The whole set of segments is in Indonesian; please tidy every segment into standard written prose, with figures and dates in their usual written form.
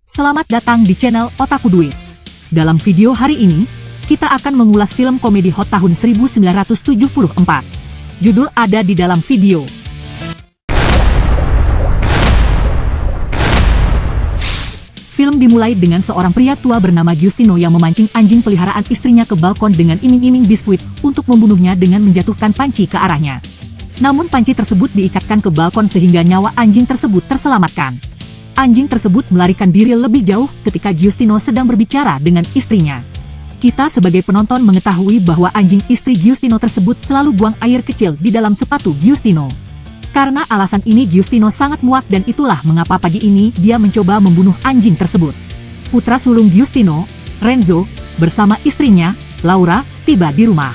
Selamat datang di channel Otaku Duit. Dalam video hari ini, kita akan mengulas film komedi hot tahun 1974. Judul ada di dalam video. Film dimulai dengan seorang pria tua bernama Giustino yang memancing anjing peliharaan istrinya ke balkon dengan iming-iming biskuit untuk membunuhnya dengan menjatuhkan panci ke arahnya. Namun panci tersebut diikatkan ke balkon sehingga nyawa anjing tersebut terselamatkan. Anjing tersebut melarikan diri lebih jauh ketika Giustino sedang berbicara dengan istrinya. Kita sebagai penonton mengetahui bahwa anjing istri Giustino tersebut selalu buang air kecil di dalam sepatu Giustino. Karena alasan ini Giustino sangat muak dan itulah mengapa pagi ini dia mencoba membunuh anjing tersebut. Putra sulung Giustino, Renzo, bersama istrinya, Laura, tiba di rumah.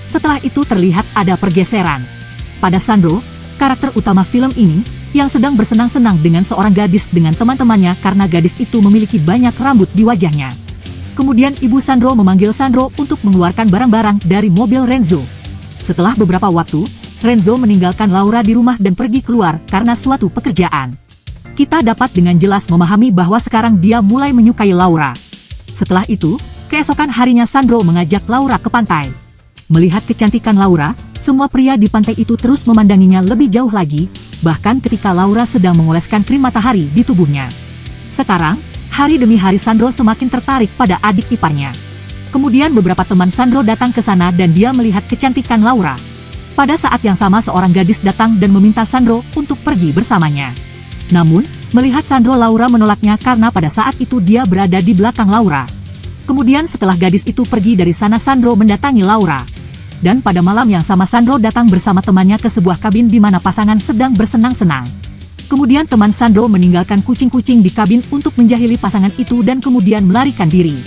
Setelah itu terlihat ada pergeseran. Pada Sandro, karakter utama film ini, yang sedang bersenang-senang dengan seorang gadis dengan teman-temannya karena gadis itu memiliki banyak rambut di wajahnya. Kemudian ibu Sandro memanggil Sandro untuk mengeluarkan barang-barang dari mobil Renzo. Setelah beberapa waktu, Renzo meninggalkan Laura di rumah dan pergi keluar karena suatu pekerjaan. Kita dapat dengan jelas memahami bahwa sekarang dia mulai menyukai Laura. Setelah itu, keesokan harinya Sandro mengajak Laura ke pantai. Melihat kecantikan Laura, semua pria di pantai itu terus memandanginya lebih jauh lagi, bahkan ketika Laura sedang mengoleskan krim matahari di tubuhnya. Sekarang, hari demi hari Sandro semakin tertarik pada adik iparnya. Kemudian beberapa teman Sandro datang ke sana dan dia melihat kecantikan Laura. Pada saat yang sama seorang gadis datang dan meminta Sandro untuk pergi bersamanya. Namun, melihat Sandro, Laura menolaknya karena pada saat itu dia berada di belakang Laura. Kemudian setelah gadis itu pergi dari sana Sandro mendatangi Laura. Dan pada malam yang sama Sandro datang bersama temannya ke sebuah kabin di mana pasangan sedang bersenang-senang. Kemudian teman Sandro meninggalkan kucing-kucing di kabin untuk menjahili pasangan itu dan kemudian melarikan diri.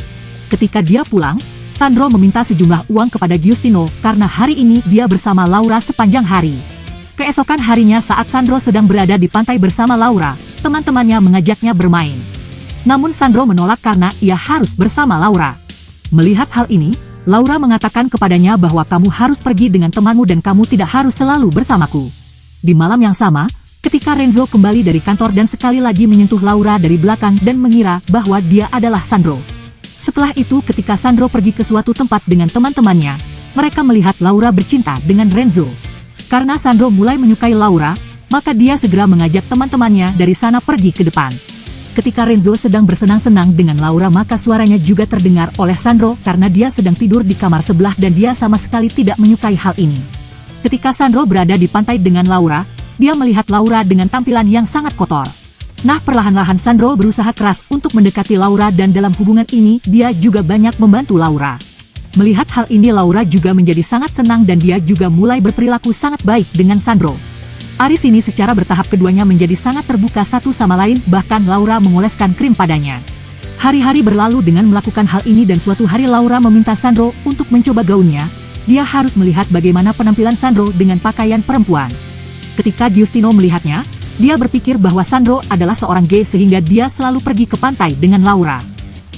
Ketika dia pulang, Sandro meminta sejumlah uang kepada Giustino karena hari ini dia bersama Laura sepanjang hari. Keesokan harinya saat Sandro sedang berada di pantai bersama Laura, teman-temannya mengajaknya bermain. Namun Sandro menolak karena ia harus bersama Laura. Melihat hal ini, Laura mengatakan kepadanya bahwa kamu harus pergi dengan temanmu dan kamu tidak harus selalu bersamaku. Di malam yang sama, ketika Renzo kembali dari kantor dan sekali lagi menyentuh Laura dari belakang dan mengira bahwa dia adalah Sandro. Setelah itu ketika Sandro pergi ke suatu tempat dengan teman-temannya, mereka melihat Laura bercinta dengan Renzo. Karena Sandro mulai menyukai Laura, maka dia segera mengajak teman-temannya dari sana pergi ke depan. Ketika Renzo sedang bersenang-senang dengan Laura maka suaranya juga terdengar oleh Sandro karena dia sedang tidur di kamar sebelah dan dia sama sekali tidak menyukai hal ini. Ketika Sandro berada di pantai dengan Laura, dia melihat Laura dengan tampilan yang sangat kotor. Nah perlahan-lahan Sandro berusaha keras untuk mendekati Laura dan dalam hubungan ini dia juga banyak membantu Laura. Melihat hal ini Laura juga menjadi sangat senang dan dia juga mulai berperilaku sangat baik dengan Sandro. Dari sini secara bertahap keduanya menjadi sangat terbuka satu sama lain, bahkan Laura mengoleskan krim padanya. Hari-hari berlalu dengan melakukan hal ini dan suatu hari Laura meminta Sandro untuk mencoba gaunnya. Dia harus melihat bagaimana penampilan Sandro dengan pakaian perempuan. Ketika Giustino melihatnya, dia berpikir bahwa Sandro adalah seorang gay sehingga dia selalu pergi ke pantai dengan Laura.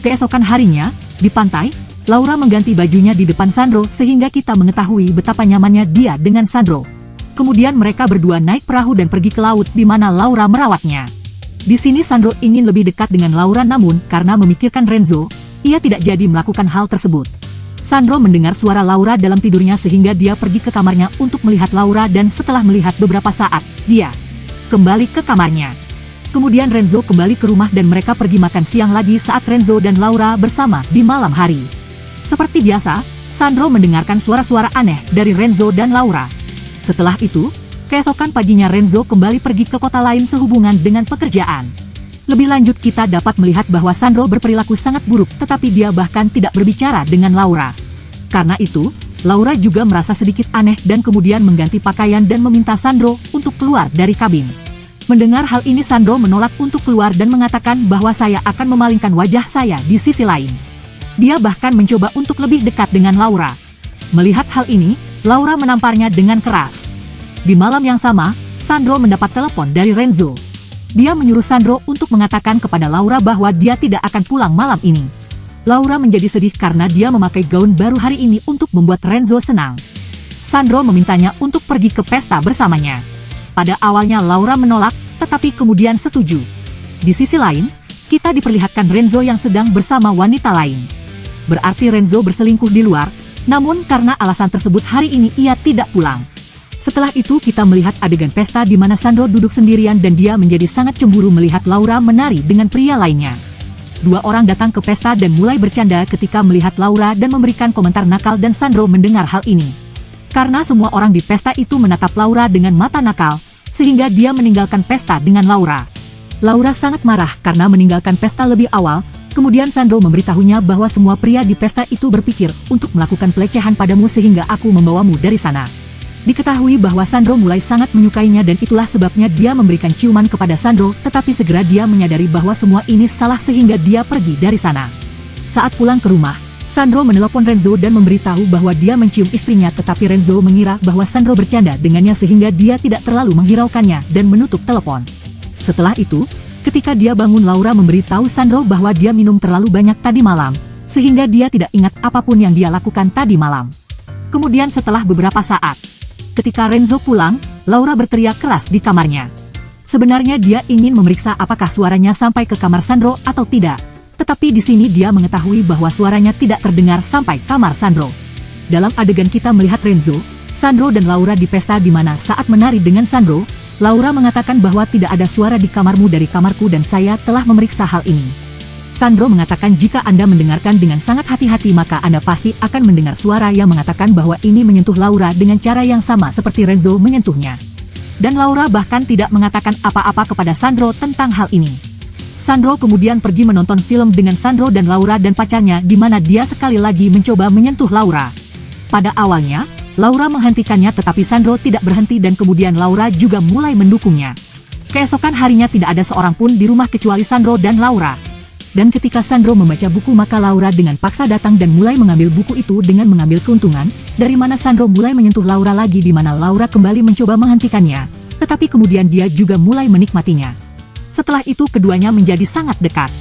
Keesokan harinya, di pantai, Laura mengganti bajunya di depan Sandro sehingga kita mengetahui betapa nyamannya dia dengan Sandro. Kemudian mereka berdua naik perahu dan pergi ke laut di mana Laura merawatnya. Di sini Sandro ingin lebih dekat dengan Laura namun karena memikirkan Renzo, ia tidak jadi melakukan hal tersebut. Sandro mendengar suara Laura dalam tidurnya sehingga dia pergi ke kamarnya untuk melihat Laura dan setelah melihat beberapa saat, dia kembali ke kamarnya. Kemudian Renzo kembali ke rumah dan mereka pergi makan siang lagi saat Renzo dan Laura bersama di malam hari. Seperti biasa, Sandro mendengarkan suara-suara aneh dari Renzo dan Laura. Setelah itu, keesokan paginya Renzo kembali pergi ke kota lain sehubungan dengan pekerjaan. Lebih lanjut kita dapat melihat bahwa Sandro berperilaku sangat buruk tetapi dia bahkan tidak berbicara dengan Laura. Karena itu, Laura juga merasa sedikit aneh dan kemudian mengganti pakaian dan meminta Sandro untuk keluar dari kabin. Mendengar hal ini Sandro menolak untuk keluar dan mengatakan bahwa saya akan memalingkan wajah saya di sisi lain. Dia bahkan mencoba untuk lebih dekat dengan Laura. Melihat hal ini, Laura menamparnya dengan keras. Di malam yang sama, Sandro mendapat telepon dari Renzo. Dia menyuruh Sandro untuk mengatakan kepada Laura bahwa dia tidak akan pulang malam ini. Laura menjadi sedih karena dia memakai gaun baru hari ini untuk membuat Renzo senang. Sandro memintanya untuk pergi ke pesta bersamanya. Pada awalnya Laura menolak, tetapi kemudian setuju. Di sisi lain, kita diperlihatkan Renzo yang sedang bersama wanita lain. Berarti Renzo berselingkuh di luar, namun karena alasan tersebut hari ini ia tidak pulang. Setelah itu kita melihat adegan pesta di mana Sandro duduk sendirian dan dia menjadi sangat cemburu melihat Laura menari dengan pria lainnya. Dua orang datang ke pesta dan mulai bercanda ketika melihat Laura dan memberikan komentar nakal dan Sandro mendengar hal ini. Karena semua orang di pesta itu menatap Laura dengan mata nakal, sehingga dia meninggalkan pesta dengan Laura. Laura sangat marah karena meninggalkan pesta lebih awal, kemudian Sandro memberitahunya bahwa semua pria di pesta itu berpikir untuk melakukan pelecehan padamu sehingga aku membawamu dari sana. Diketahui bahwa Sandro mulai sangat menyukainya dan itulah sebabnya dia memberikan ciuman kepada Sandro, tetapi segera dia menyadari bahwa semua ini salah sehingga dia pergi dari sana. Saat pulang ke rumah, Sandro menelepon Renzo dan memberitahu bahwa dia mencium istrinya, tetapi Renzo mengira bahwa Sandro bercanda dengannya sehingga dia tidak terlalu menghiraukannya dan menutup telepon. Setelah itu, ketika dia bangun Laura memberitahu Sandro bahwa dia minum terlalu banyak tadi malam, sehingga dia tidak ingat apapun yang dia lakukan tadi malam. Kemudian setelah beberapa saat, ketika Renzo pulang, Laura berteriak keras di kamarnya. Sebenarnya dia ingin memeriksa apakah suaranya sampai ke kamar Sandro atau tidak. Tetapi di sini dia mengetahui bahwa suaranya tidak terdengar sampai kamar Sandro. Dalam adegan kita melihat Renzo, Sandro dan Laura di pesta di mana saat menari dengan Sandro, Laura mengatakan bahwa tidak ada suara di kamarmu dari kamarku dan saya telah memeriksa hal ini. Sandro mengatakan jika Anda mendengarkan dengan sangat hati-hati maka Anda pasti akan mendengar suara yang mengatakan bahwa ini menyentuh Laura dengan cara yang sama seperti Renzo menyentuhnya. Dan Laura bahkan tidak mengatakan apa-apa kepada Sandro tentang hal ini. Sandro kemudian pergi menonton film dengan Sandro dan Laura dan pacarnya di mana dia sekali lagi mencoba menyentuh Laura. Pada awalnya, Laura menghentikannya tetapi Sandro tidak berhenti dan kemudian Laura juga mulai mendukungnya. Keesokan harinya tidak ada seorang pun di rumah kecuali Sandro dan Laura. Dan ketika Sandro membaca buku maka Laura dengan paksa datang dan mulai mengambil buku itu dengan mengambil keuntungan, dari mana Sandro mulai menyentuh Laura lagi di mana Laura kembali mencoba menghentikannya, tetapi kemudian dia juga mulai menikmatinya. Setelah itu keduanya menjadi sangat dekat.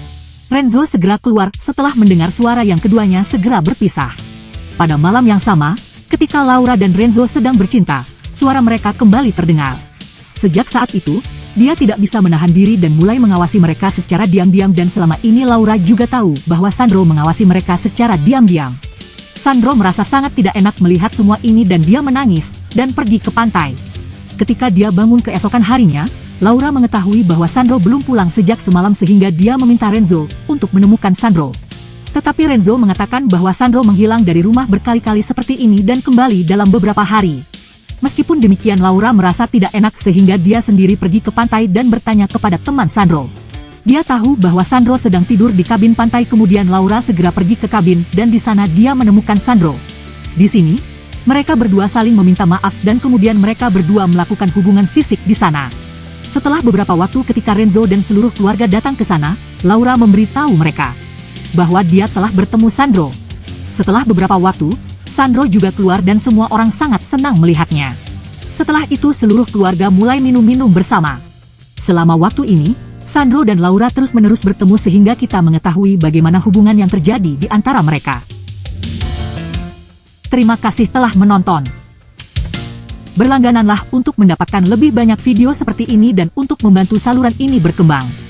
Renzo segera keluar setelah mendengar suara yang keduanya segera berpisah. Pada malam yang sama, ketika Laura dan Renzo sedang bercinta, suara mereka kembali terdengar. Sejak saat itu, dia tidak bisa menahan diri dan mulai mengawasi mereka secara diam-diam dan selama ini Laura juga tahu bahwa Sandro mengawasi mereka secara diam-diam. Sandro merasa sangat tidak enak melihat semua ini dan dia menangis dan pergi ke pantai. Ketika dia bangun keesokan harinya, Laura mengetahui bahwa Sandro belum pulang sejak semalam sehingga dia meminta Renzo untuk menemukan Sandro. Tetapi Renzo mengatakan bahwa Sandro menghilang dari rumah berkali-kali seperti ini dan kembali dalam beberapa hari. Meskipun demikian Laura merasa tidak enak sehingga dia sendiri pergi ke pantai dan bertanya kepada teman Sandro. Dia tahu bahwa Sandro sedang tidur di kabin pantai kemudian Laura segera pergi ke kabin dan di sana dia menemukan Sandro. Di sini, mereka berdua saling meminta maaf dan kemudian mereka berdua melakukan hubungan fisik di sana. Setelah beberapa waktu ketika Renzo dan seluruh keluarga datang ke sana, Laura memberitahu mereka bahwa dia telah bertemu Sandro. Setelah beberapa waktu, Sandro juga keluar dan semua orang sangat senang melihatnya. Setelah itu seluruh keluarga mulai minum-minum bersama. Selama waktu ini, Sandro dan Laura terus-menerus bertemu sehingga kita mengetahui bagaimana hubungan yang terjadi di antara mereka. Terima kasih telah menonton. Berlanggananlah untuk mendapatkan lebih banyak video seperti ini dan untuk membantu saluran ini berkembang.